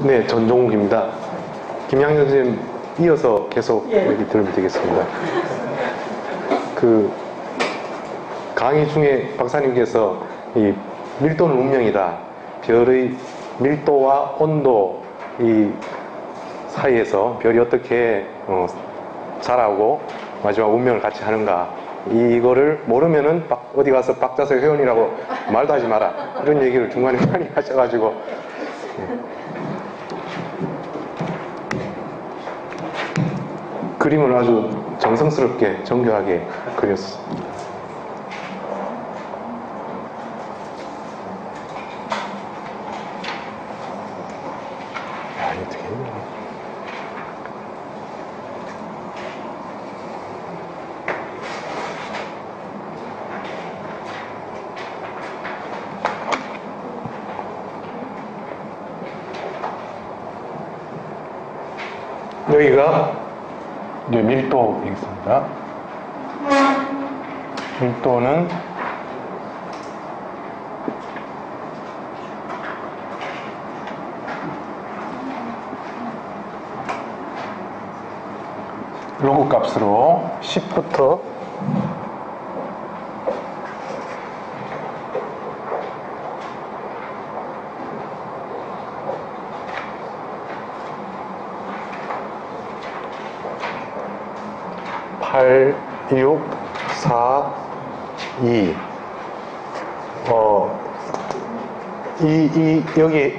네, 전종욱입니다. 김양현 선생님 이어서 계속 얘기 들으면 되겠습니다. 그 강의 중에 박사님께서 이 밀도는 운명이다. 별의 밀도와 온도 이 사이에서 별이 어떻게 자라고 마지막 운명을 같이 하는가, 이거를 모르면은 어디 가서 박자석 회원이라고 말도 하지 마라, 이런 얘기를 중간에 많이 하셔가지고 그림을 아주 정성스럽게 정교하게 그렸어. 어떻게 했냐. 여기가 이제 밀도이겠습니다. 밀도는 로그 값으로 10부터 8, 6, 4, 2 여기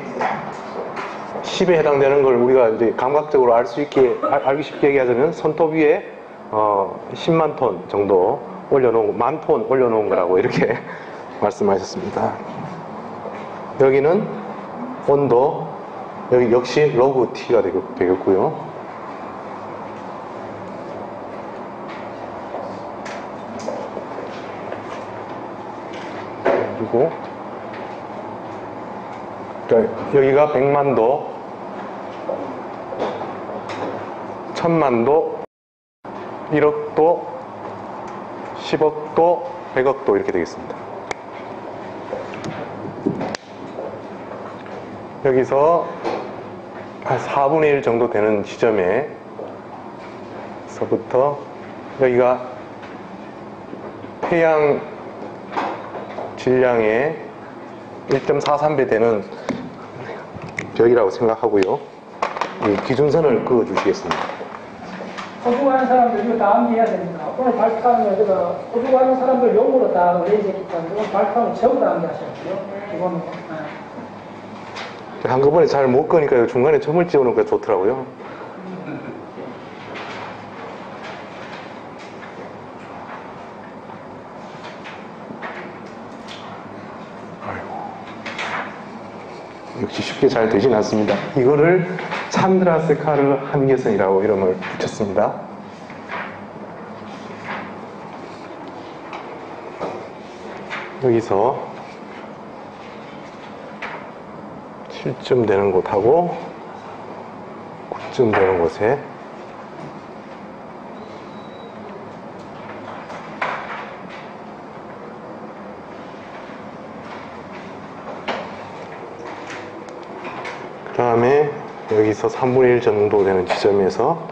10에 해당되는 걸 우리가 이제 감각적으로 알기 쉽게 얘기하자면 손톱 위에 10만 톤 정도 올려놓은, 만 톤 올려놓은 거라고 이렇게 말씀하셨습니다. 여기는 온도, 여기 역시 로그 T가 되겠고요. 그리고 여기가 100만도, 1000만도, 1억도, 10억도, 100억도 이렇게 되겠습니다. 여기서 한 4분의 1 정도 되는 지점에서부터 여기가 태양 질량의 1.43배 되는 벽이라고 생각하고요. 이 기준선을 그어 주시겠습니다. 호주하는 사람들 이거 다 암기해야 됩니다. 오늘 발표하는 여기가 호주하는 사람들 용어로 다 의뢰했기 때문에 오늘 발표하면 전부 다 암기하셔야죠. 이거는 한꺼번에 잘 못 거니까 중간에 점을 찍어놓으니까 좋더라고요. 역시 쉽게 잘 되진 않습니다. 이거를 찬드라세카르 한계선이라고 이름을 붙였습니다. 여기서 7점 되는 곳하고 9점 되는 곳에 그 다음에 여기서 3분의 1 정도 되는 지점에서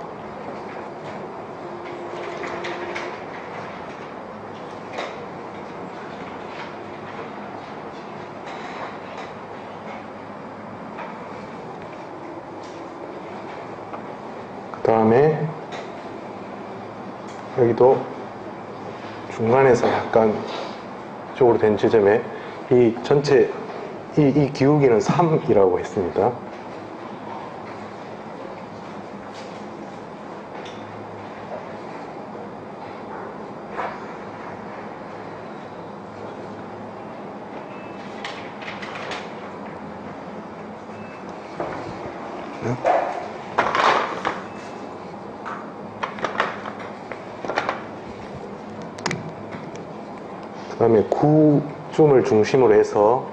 그 다음에 여기도 중간에서 약간 이쪽으로 된 지점에 이 전체 이 기울기는 3이라고 했습니다. 그 다음에 9줌을 중심으로 해서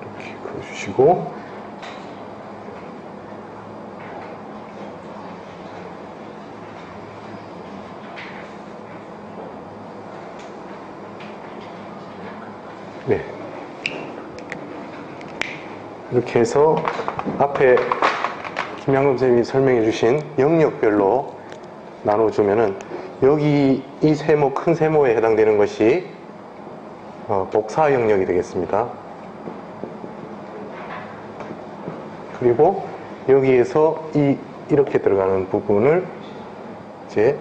이렇게 그어주시고, 네. 이렇게 해서 앞에 김양금 선생님이 설명해 주신 영역별로 나눠주면은 여기 이 세모, 큰 세모에 해당되는 것이 복사 영역이 되겠습니다. 그리고 여기에서 이렇게 들어가는 부분을 이제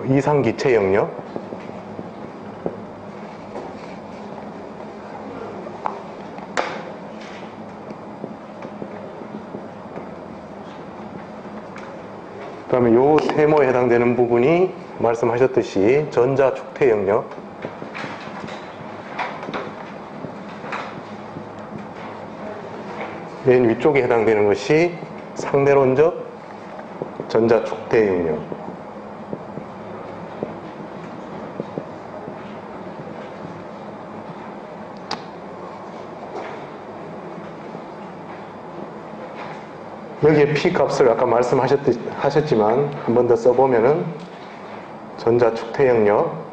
이상기체 영역, 그 다음에 요 세모에 해당되는 부분이 말씀하셨듯이 전자축태 영역, 맨 위쪽에 해당되는 것이 상대론적 전자축태 영역. 여기에 P 값을 아까 말씀하셨지만 한 번 더 써보면은 전자축태 영역,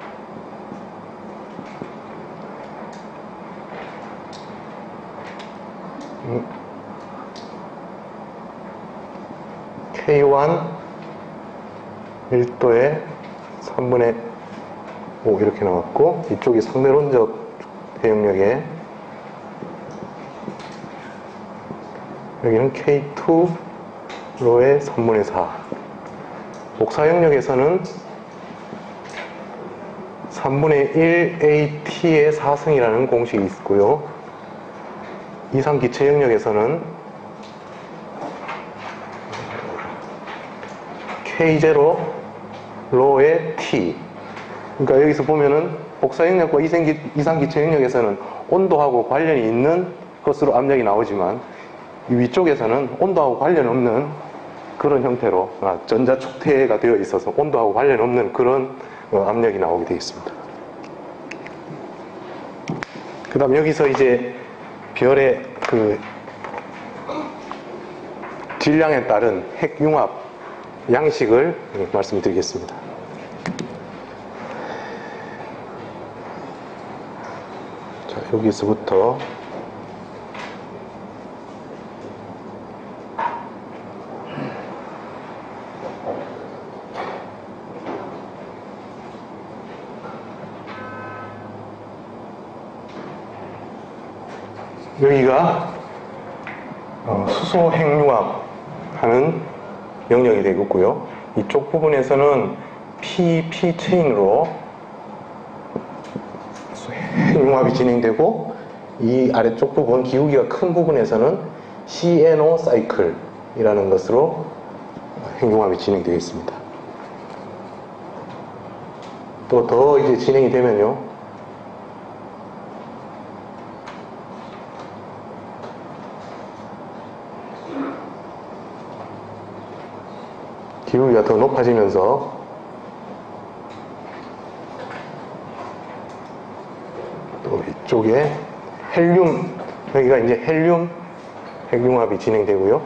K1 밀도의 3분의 5 이렇게 나왔고, 이쪽이 상대론적 대영역에 여기는 K2 로의 3분의 4. 복사 영역에서는 3분의 1 AT의 4승이라는 공식이 있고요. 이상 기체 영역에서는 K0 로의 T. 그러니까 여기서 보면은 복사 영역과 이상 기체 영역에서는 온도하고 관련이 있는 것으로 압력이 나오지만 이 위쪽에서는 온도하고 관련 없는 그런 형태로 전자축태가 되어 있어서 온도하고 관련 없는 그런 압력이 나오게 되겠습니다. 그 다음 여기서 이제 별의 그 질량에 따른 핵융합 양식을 말씀드리겠습니다. 자, 여기서부터 여기가 수소 핵융합 하는 영역이 되겠고요. 이쪽 부분에서는 PP 체인으로 핵융합이 진행되고, 이 아래쪽 부분, 기울기가 큰 부분에서는 CNO 사이클이라는 것으로 핵융합이 진행되겠습니다. 또 더 이제 진행이 되면요, 기울기가 더 높아지면서 또 이쪽에 헬륨, 여기가 이제 헬륨 핵융합이 진행되고요.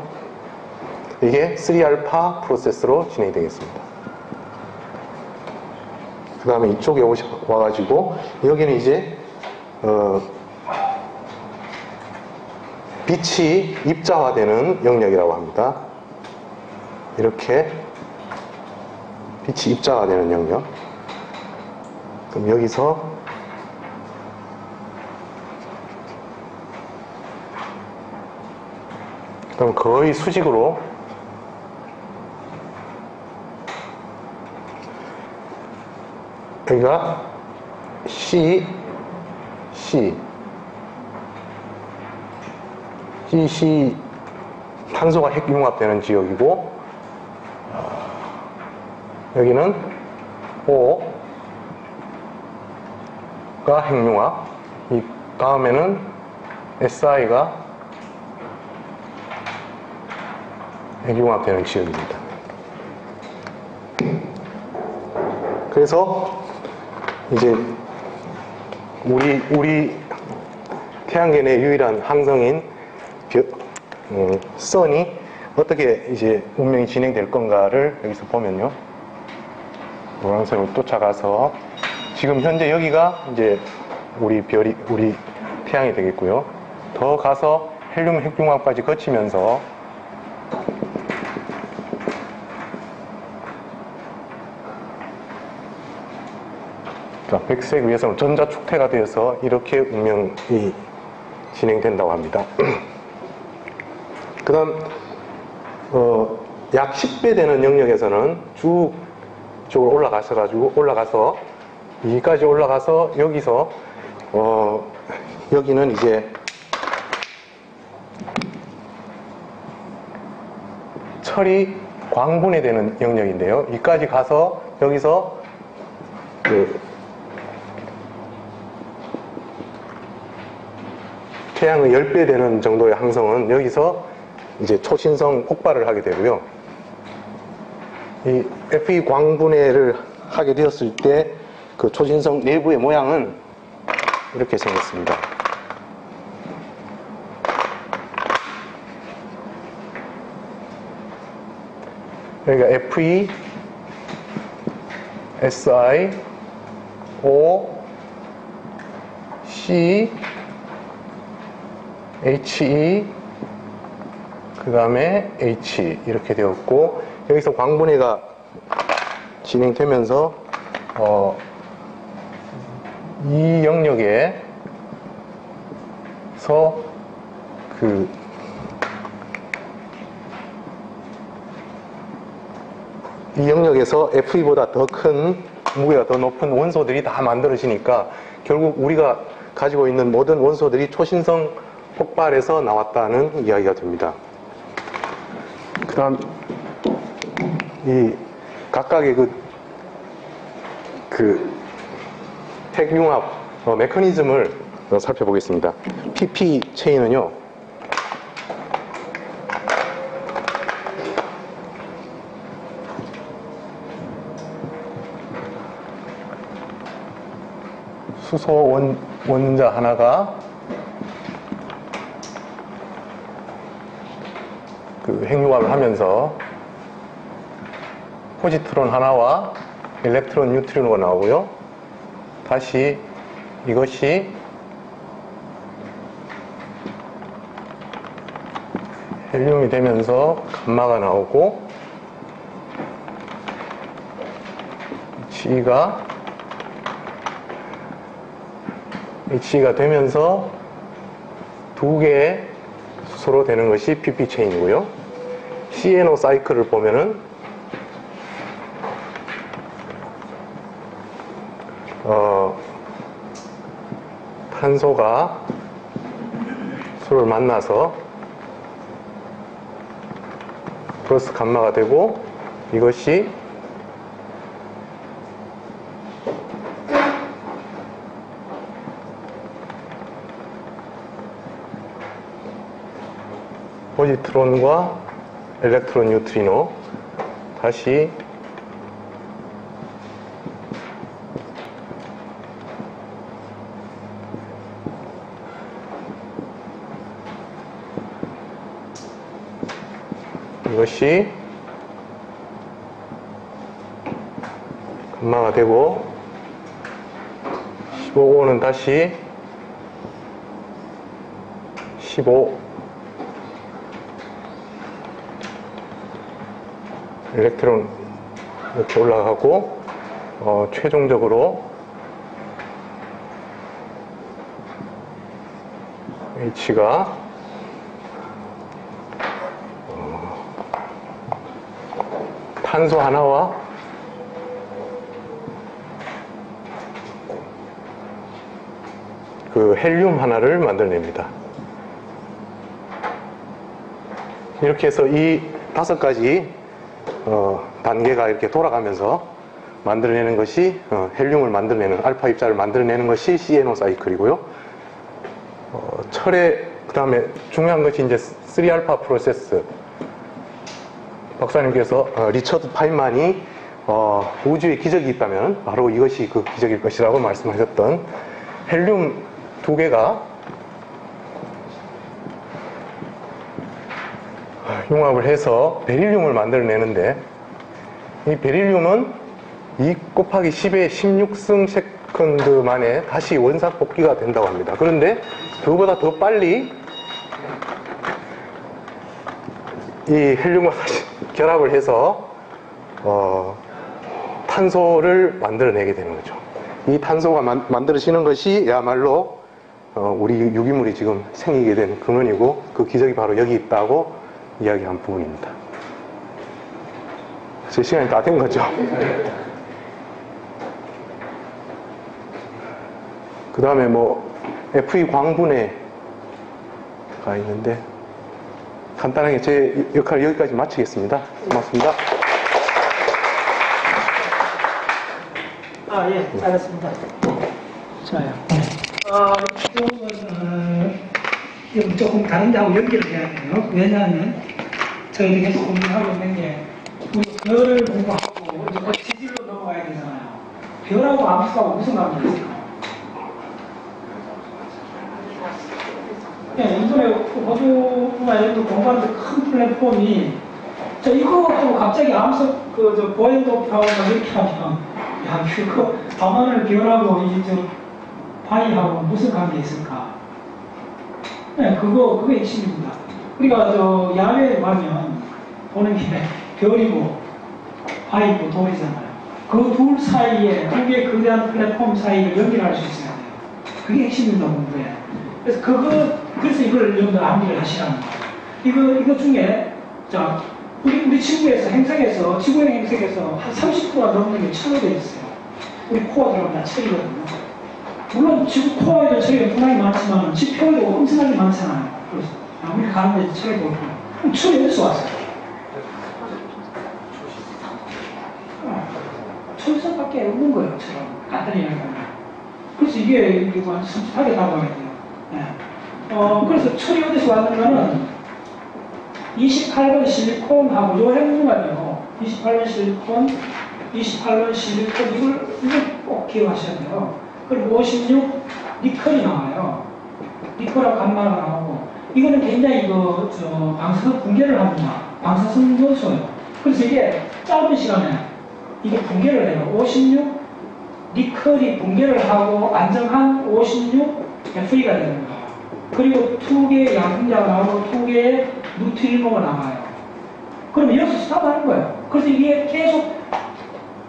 이게 3알파 프로세스로 진행되겠습니다. 그 다음에 이쪽에 와가지고 여기는 이제 빛이 입자화되는 영역이라고 합니다. 이렇게 빛이 입자화되는 영역. 그럼 여기서 그럼 거의 수직으로 여기가 C 탄소가 핵융합되는 지역이고, 여기는 O가 핵융합, 이 다음에는 SI가 핵융합되는 지역입니다. 그래서 이제 우리 태양계 내 유일한 항성인 선이 어떻게 이제 운명이 진행될 건가를 여기서 보면요, 노란색으로 쫓아가서 지금 현재 여기가 이제 우리 태양이 되겠고요. 더 가서 헬륨 핵융합까지 거치면서 백색 위에서는 전자축태가 되어서 이렇게 운명이 진행된다고 합니다. 그 다음 약 10배 되는 영역에서는 쭉 이쪽으로 올라가서 여기까지 올라가서 여기서 여기는 이제 철이 광분해되는 영역인데요. 여기까지 가서 여기서 태양의 10배 되는 정도의 항성은 여기서 이제 초신성 폭발을 하게 되고요. 이 Fe 광분해를 하게 되었을 때 그 초신성 내부의 모양은 이렇게 생겼습니다. 여기가 Fe, Si, O, C, HE, 그 다음에 H 이렇게 되었고, 여기서 광분해가 진행되면서 이 영역에서 이 영역에서 Fe보다 더 큰 무게가 더 높은 원소들이 다 만들어지니까 결국 우리가 가지고 있는 모든 원소들이 초신성 폭발에서 나왔다는 이야기가 됩니다. 그 다음 이 각각의 그 핵융합 메커니즘을 살펴보겠습니다. PP 체인은요, 수소 원자 하나가 그 핵융합을 하면서 포지트론 하나와 일렉트론 뉴트리노가 나오고요. 다시 이것이 헬륨이 되면서 감마가 나오고 HE가 되면서 두 개의 수소로 되는 것이 PP 체인이고요. CNO 사이클을 보면은 탄소가 수소를 만나서 플러스 감마가 되고, 이것이 포지트론과 일렉트론 뉴트리노, 다시 이것이 감마가 되고, 15호는 다시 15 일렉트론 이렇게 올라가고, 최종적으로 H가 탄소 하나와 그 헬륨 하나를 만들어냅니다. 이렇게 해서 이 5가지 단계가 이렇게 돌아가면서 만들어내는 것이 헬륨을 만들어내는, 알파 입자를 만들어내는 것이 CNO 사이클이고요. 철의 그 다음에 중요한 것이 이제 3알파 프로세스. 박사님께서 리처드 파인만이 우주에 기적이 있다면 바로 이것이 그 기적일 것이라고 말씀하셨던, 헬륨 2개가 융합을 해서 베릴륨을 만들어내는데, 이 베릴륨은 2 곱하기 10의 16승 세컨드 만에 다시 원상 복귀가 된다고 합니다. 그런데 그보다 더 빨리 이 헬륨과 다시 결합을 해서 탄소를 만들어내게 되는 거죠. 이 탄소가 만들어지는 것이야말로 우리 유기물이 지금 생기게 된 근원이고, 그 기적이 바로 여기 있다고 이야기한 부분입니다. 제 시간이 다 된 거죠. 그 다음에 뭐 FE 광분해가 있는데, 간단하게 제 역할을 여기까지 마치겠습니다. 고맙습니다. 예, 잘했습니다. 좋아요. 이건 조금 다른 데하고 연결을 해야 돼요. 왜냐하면 저희들이 계속 고민하고 있는 게, 우리 별을 공부하고 이제 지질로 넘어가야 되잖아요. 별하고 암수하고 무슨 관계가 있을까요? 이번에 호주나 이런 데 공부하는데 큰 플랫폼이, 이거 하고 갑자기 암수, 보행 도표하고 이렇게 하면, 야, 그거 밤하늘 별하고 바위하고 무슨 관계 있을까? 그거 핵심입니다. 우리가 야외에 가면 보는 게 별이고 바위고 돌이잖아요. 그 둘 사이에, 두 개의 거대한 플랫폼 사이를 연결할 수 있어야 돼요. 그게 핵심입니다, 공부에. 그래서 이걸 여러분들 암기를 하시라는 거예요. 이거 중에, 우리 지구에서, 행성에서, 지구의 행성에서 한 30%가 넘는 게 철로 되어 있어요. 우리 코어 들어가면 다 철이거든요. 물론 지구 코어에도 철이 엄청나게 많지만, 지표에도 엄청나게 많잖아요. 그래서 아무리 가는데 철이 보고. 그럼 철이 어디서 왔어요? 철석밖에 없는 거예요, 철은. 간단히 이야기하면. 그래서 이게 완전 섬뜩하게 다가가야 돼요. 그래서 철이 어디서 왔는가는 28번 실리콘하고 요 행중하네요. 28번 실리콘, 28번 실리콘, 이걸 꼭 기억하셔야 돼요. 그리고 56 니켈이 나와요. 니켈하고 감마가 나오고, 이거는 굉장히 방사선 붕괴를 합니다. 방사선 요소예요. 그래서 이게 짧은 시간에 이게 붕괴를 해요. 56 니켈이 붕괴를 하고 안정한 56 FE가 되는 거예요. 그리고 2개의 양분자가 나오고 2개의 누트릴모가 나와요. 그러면 여기서 스탑하는 거예요. 그래서 이게 계속,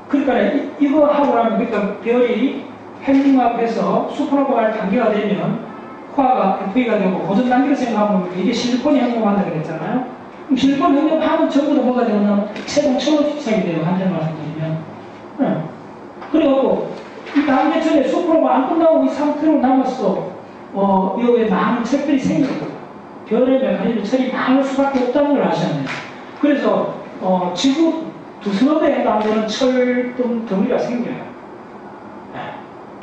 그러니까 이거 하고 나면, 그러니까 별이 핵융합해서 슈퍼노바가 단계가 되면 코아가 FE가 되고, 고전 단계를 생각하면 이게 실리콘이 핵융합한다 그랬잖아요. 그럼 실리콘 핵융합하면 전부 다 뭐가 되냐면 세동철로 시작이 돼요. 한전 말씀드리면. 그리고 이 단계 전에 슈퍼노바 안 끝나고 이 상태로 남았어. 여기에 많은 철들이 생겨요. 별의 메커니즘 철이 많을 수밖에 없다는 걸 아셔야 돼요. 그래서 지구 두서너 배에 해당되는 철 덩어리가 생겨요.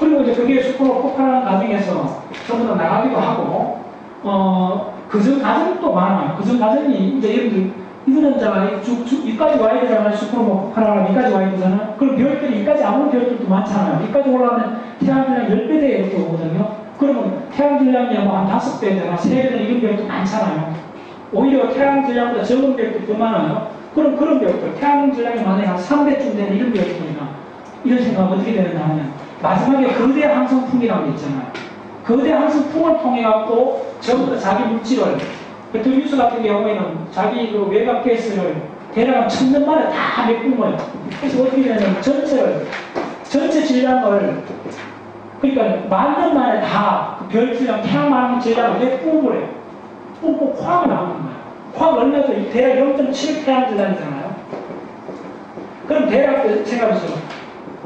그리고 이제 그게 슈퍼노바 폭발하는 과정에서 전부 다 나가기도 하고, 그전 과정이 또 많아요. 그전 과정이 이제 여러분들, 이거는 이까지 와야 되잖아요. 슈퍼노바 폭발하면 이까지 와야 되잖아요. 그럼 별들이 이까지 아무런 별들도 많잖아요. 이까지 올라가면 태양이랑 10배 돼 이렇게 오거든요. 그러면 태양 질량이 한 5배나 3배나 이런 별도 많잖아요. 오히려 태양 질량보다 적은 별도 더 많아요. 그럼 그런 별들, 태양 질량이 만약에 한 3배쯤 되는 이런 별들이나, 이런 생각은 어떻게 되느냐 하면, 마지막에 거대 항성풍이라고 있잖아요. 거대 항성풍을 통해갖고 전부 다 자기 물질을, 배터리뉴스 같은 경우에는 자기 그 외곽 가스를 대략 1000년 만에 다 메꾸어요. 그래서 어떻게 되냐면 전체 질량을, 그러니까 10,000년 만에 다 그 별 질량, 태양만 질량을 내 뿜어버려요. 뿜고 쾅이 나오는 거예요. 쾅 얼마죠? 대략 0.7 태양 질량이잖아요. 그럼 대략 생각해보세요.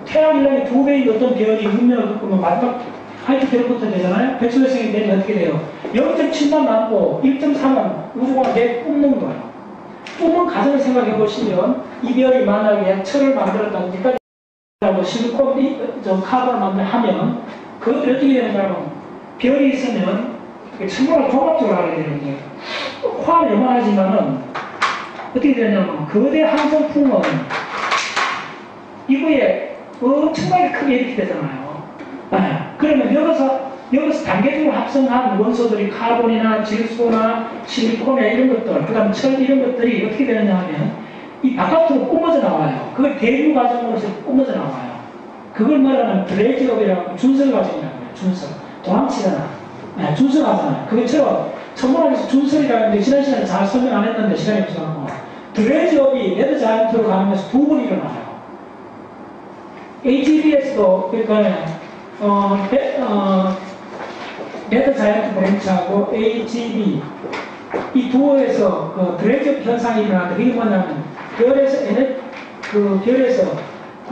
태양 질량이 2배인 어떤 별이 운명을 겪으면 마지막 하이트 별부터 되잖아요. 백소혈성이 되면 어떻게 돼요? 0.7만 남고 1.3은 우주공을 내 뿜는 거예요. 뿜는 과정을 생각해보시면, 이 별이 만약에 철을 만들었다든지 실리콘, 카본을 만들면, 그것들이 어떻게 되느냐면, 별이 있으면, 천문을 종합적으로 하게 되는데, 화는 요만하지만은, 어떻게 되냐면, 거대 항성풍은, 이거에 엄청나게 크게 이렇게 되잖아요. 그러면 여기서 단계적으로 합성한 원소들이 카본이나 질소나 실리콘이나 이런 것들, 그 다음 철 이런 것들이 어떻게 되느냐 하면, 이 바깥으로 뿜어져 나와요. 그걸 대류 과정으로서 뿜어져 나와요. 그걸 말하는 브레이크업이라고 준설 과정이라고 해요. 준설. 도망치잖아. 네, 준설하잖아요. 그것처럼 천문학에서 준설이라는 게 지난 시간에 잘 설명 안 했는데 시간이 없어서 드레이즈업이 레드 자이언트로 가면서 두 번 일어나요. AGB에서도 그러니까 레드 자이언트 브랜치하고 AGB 이 두어에서 그 드레이즈업 현상이 일어나는데 그게 뭐냐면 별에서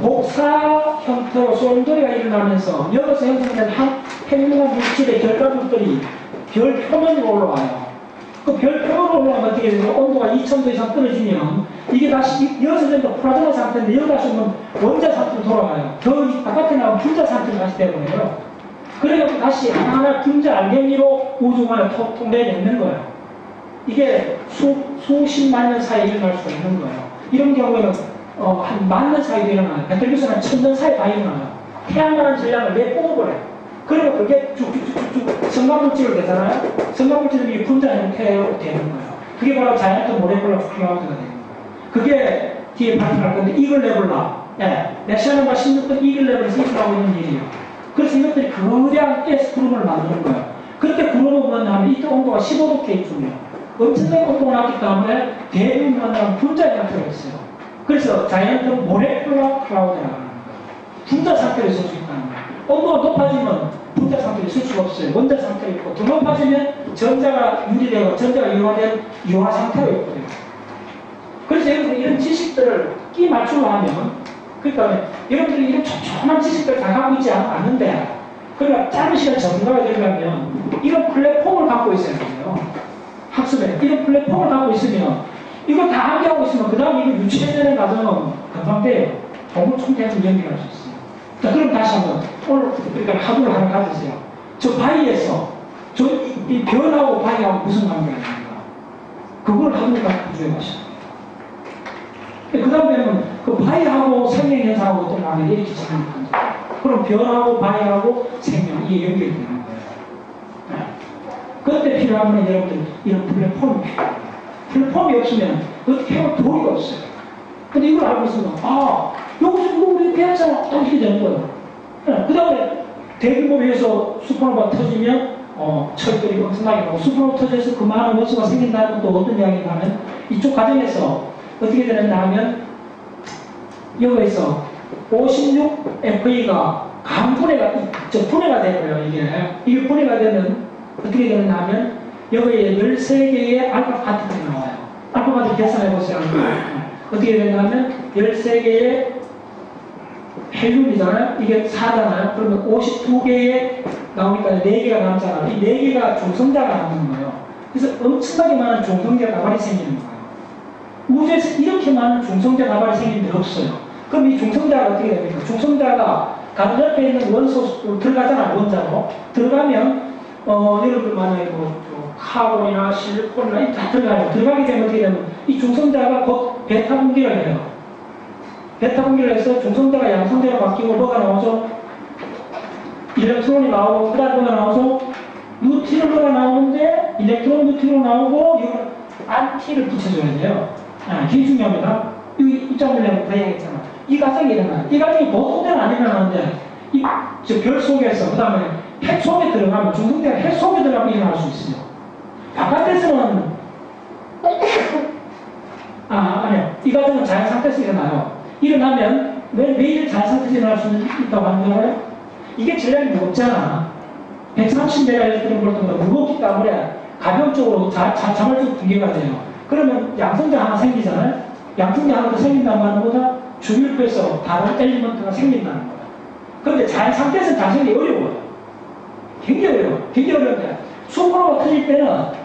복사 형태로 쏠돌이가 일어나면서 여기서 형성된 핵융합 물질의 결과물들이 별 표면으로 올라와요. 그 별 표면으로 올라가면 어떻게 되죠? 온도가 2000도 이상 떨어지면 이게 다시 여기서 전부 플라즈마 상태인데 여기 다시 오면 원자 상태로 돌아가요. 더 바깥에 나오면 분자 상태로 다시 되버려요. 그래서 다시 하나하나 분자 알갱이로 우주만을 통내는 거예요. 이게 수십만 년 사이에 일어날 수가 있는 거예요. 이런 경우에는 한 10,000년 사이에 일어나요. 베텔기우스는 한 1000년 사이에 다 일어나요. 태양만한 질량을 내 뽑아버려요. 그리고 그게 쭉쭉쭉쭉 성가물질로 되잖아요. 성가물질이 분자 형태로 되는 거예요. 그게 바로 자이언트 모레큘러 클라우드가 되는 거예요. 그게 뒤에 발표할 건데 이글 레블라. 예, 내시아는과 16번 이글 레블에서 일어나고 있는 일이에요. 그래서 이것들이 거대한 가스 구름을 만드는 거예요. 그렇게 구름을 만나면 이때 온도가 15도 K쯤이에요. 엄청나게 온도가 낮기 때문에 대륙을 만나면 분자 형태로 있어요. 그래서 자이언트 모레큘러 클라우드라고 하는 거예요. 분자 상태로 있을 수 있다는 거예요. 온도가 높아지면 분자 상태로 있을 수가 없어요. 원자 상태로 있고 더 높아지면 전자가 유리되고 전자가 이용화된 이용화 상태로 있거든요. 그래서 여러분들 이런 지식들을 끼 맞추려 하면 그러니까 여러분들이 이런 촘촘한 지식들을 다 갖고 있지 않는데 그러니까 짧은 시간 전문가가 되려면 이런 플랫폼을 갖고 있어야 돼요. 학습에 이런 플랫폼을 갖고 있으면 이거 다 함께하고 있으면 그 다음에 이거 유치해내는 과정은 금방 돼요. 공부 총대에서 연결할 수 있어요. 자, 그럼 다시 한번 오늘 그러니까 하루를 하나 가지세요. 저 바위에서 이 별하고 바위하고 무슨 관계가 있는가? 그걸 하루를 가지고 마셔요. 그 다음에는 그 바위하고 생명현상하고 어떤 관계가 이렇게 생각합니다. 그럼 별하고 바위하고 생명 이게 연결이 되는 거예요. 네. 그때 필요하면 여러분들 이런 플랫폼이 필요해요. 플랫폼이 없으면 어떻게 해볼 도리가 없어요. 근데 이걸 알고 있으면 여기서 이거 우리 배웠잖아. 딱 이렇게 되는 거예요. 네. 그 다음에 대규모 위에서 슈퍼노바 터지면 철들이 엄청나게 나고 슈퍼노바 터져서 그 많은 원소가 생긴다는 것도 어떤 이야기가 하면 이쪽 과정에서 어떻게 되느냐 하면 여기에서 56FE가 분해가 되고요. 이게 분해가 되면 어떻게 되느냐 하면 여기에 13개의 알파 파티클이 나와요. 알파 파티클 계산해 보세요. 어떻게 되느냐 하면 13개의 헬륨이잖아요. 이게 4잖아요. 그러면 52개의 나오니까 4개가 남잖아요. 이 4개가 중성자가 남는 거예요. 그래서 엄청나게 많은 중성자 나발이 생기는 거예요. 우주에서 이렇게 많은 중성자 나발이 생긴 데 없어요. 그럼 이 중성자가 어떻게 됩니까? 중성자가 가장 옆에 있는 원소 들어가잖아요. 원자로. 들어가면 여러분들 만약에 카본이나 실리콘이나 다 들어가요. 들어가게 되면 어떻게 되면 이 중성자가 곧 베타 분기를 해요. 베타 분기를 해서 중성자가 양성자로 바뀌고 뭐가 나오죠? 일렉트론이 나오고 그 다음에 뭐가 나오죠? 뉴트론이 나오는데 일렉트론 뉴트론 나오고 이걸 안티를 붙여줘야 돼요. 이게 중요합니다. 이 점을 내가 이야기했잖아. 이 과정이 일어나요. 이 과정이 보통 때는 안 일어나는데 별 속에서 그 다음에 핵 속에 들어가면 중성자가 핵 속에 들어가면 일어날 수 있어요. 바깥에서는 아니요. 이 과정은 자연 상태에서 일어나요. 일어나면 매일 자연 상태에서 일어날 수 있다고 하는 거예요. 이게 질량이 무겁잖아. 130메가헤르츠 정도 무겁기 때문에 가벼운 쪽으로 자발적 붕괴가 돼요. 그러면 양성자 하나 생기잖아요. 양성자 하나 더 생긴다는 말은 뭐다? 주율표에서 다른 엘리먼트가 생긴다는 거예요. 그런데 자연 상태에서 자생이 어려워요. 굉장히 어려워요. 굉장히 어려운데 슈퍼노바 터질 때는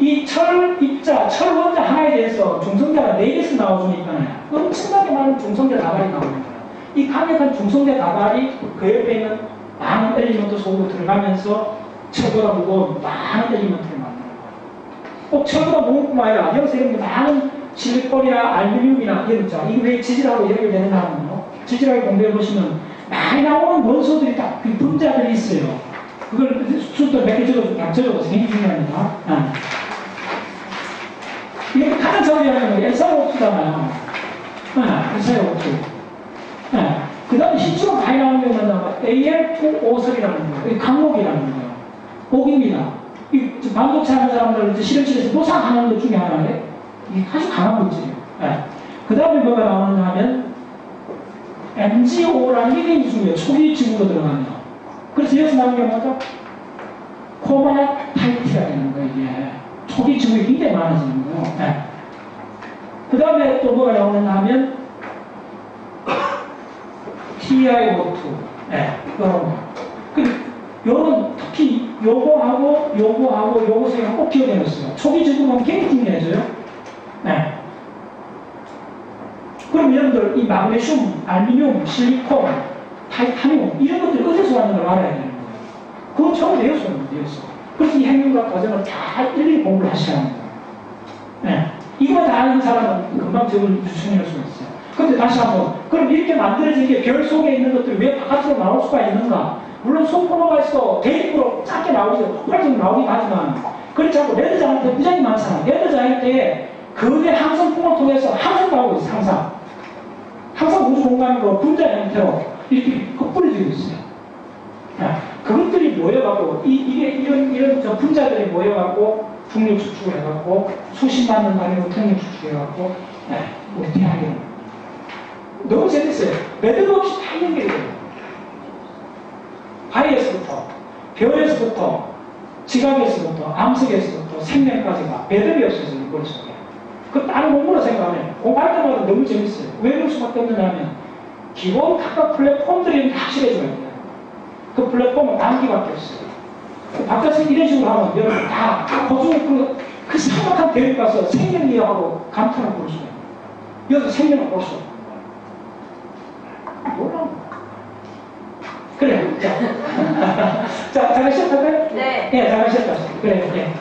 이 철 원자 하나에 대해서 중성자가 4개씩 나와주니까 엄청나게 많은 중성자 다발이 나오는 거예요. 이 강력한 중성자 다발이 그 옆에 있는 많은 엘리먼트 속으로 들어가면서 철보다 무거운 많은 엘리먼트를 만드는 거예요. 꼭 철보다 무거운 뿐만 아니라 여기서 이런 많은 실리콘이나 알루미늄이나 이런 있죠. 이게 왜 지질하고 연결되느냐 하면요. 지질하게 공부해 보시면 많이 나오는 원소들이 딱 분자들이 있어요. 그걸 수도 몇 개 적어보세요. 굉장히 중요합니다. 이게 가장 저렴한 건 SiO2잖아요. SiO2. 그 다음에 실제로 많이 나오는 게 뭐냐면 AL2O3이라는 거예요. 이 강목이라는 거예요. 목입니다. 이 반도체 하는 사람들 이제 실험실에서 노상하는 것 중에 하나인데 이게 아주 강한 물질이에요. 네. 그 다음에 뭐가 나오느냐 하면 MgO라는 게 중요해요. 초기 지구로 들어가면. 그래서 여기서 나오는 게 뭐죠? 코바타이트가 되는 거예요. 이게 초기 지구에 굉장히 많아지는 거예요. 네. 그 다음에 또 뭐가 나오느냐 하면 TiO2. 네, 이런 거. 요런, 특히 요거하고 요거 세 개가 꼭 기억해놨어요. 초기 지구는 굉장히 중요해져요. 네. 그럼 여러분들 이 마그네슘, 알루미늄, 실리콘, 타이타늄 이런 것들이 어디서 왔는 걸 알아야 되는 거예요. 그건 처음 배웠었는데. 그래서 이 행동과 과정을 다 일일이 공부를 하셔야 합니다. 네. 이거 다 아는 사람은 금방 저걸 유추해낼 수가 있어요. 근데 다시 한번, 그럼 이렇게 만들어진 게 별 속에 있는 것들이 왜 바깥으로 나올 수가 있는가? 물론 슈퍼노바에서 대립으로 작게 나오죠. 폭발적으로 나오긴 하지만, 그렇지 않고 레드자한테 무지하게 많잖아. 레드자일 때 그게 항성풍을 통해서 항상 나오고 있어요. 항상 우주 공간으로 분자 형태로 이렇게 흩뿌려지고 있어요. 그것들이 모여갖고, 이런 저 분자들이 모여갖고, 중력 수축을 해갖고, 수십만 년 단위로 통력 수축해갖고, 우리 태양이 너무 재밌어요. 매듭 없이 다 연결이 돼요. 바위에서부터, 별에서부터, 지각에서부터, 암석에서부터, 생명까지가 매듭이 없어서 이 머릿속에. 그 다른 공부로 생각하면, 공부할 때마다 너무 재밌어요. 왜 그럴 수밖에 없느냐 하면, 기본 각각 플랫폼들이 확실해져야 돼요. 그 플랫폼은 단기밖에 없어요. 그 바깥에서 이런 식으로 하면 여러분 다 고중 그 삭막한 대륙 가서 생명이하고 감탄을 볼 수가 있어요. 여기서 생명을 볼 수 없어요. 몰라. 그래. 자, 자, 잠깐 시작할까요? 네. 네, 잠깐 시작할까요? 그래, 네.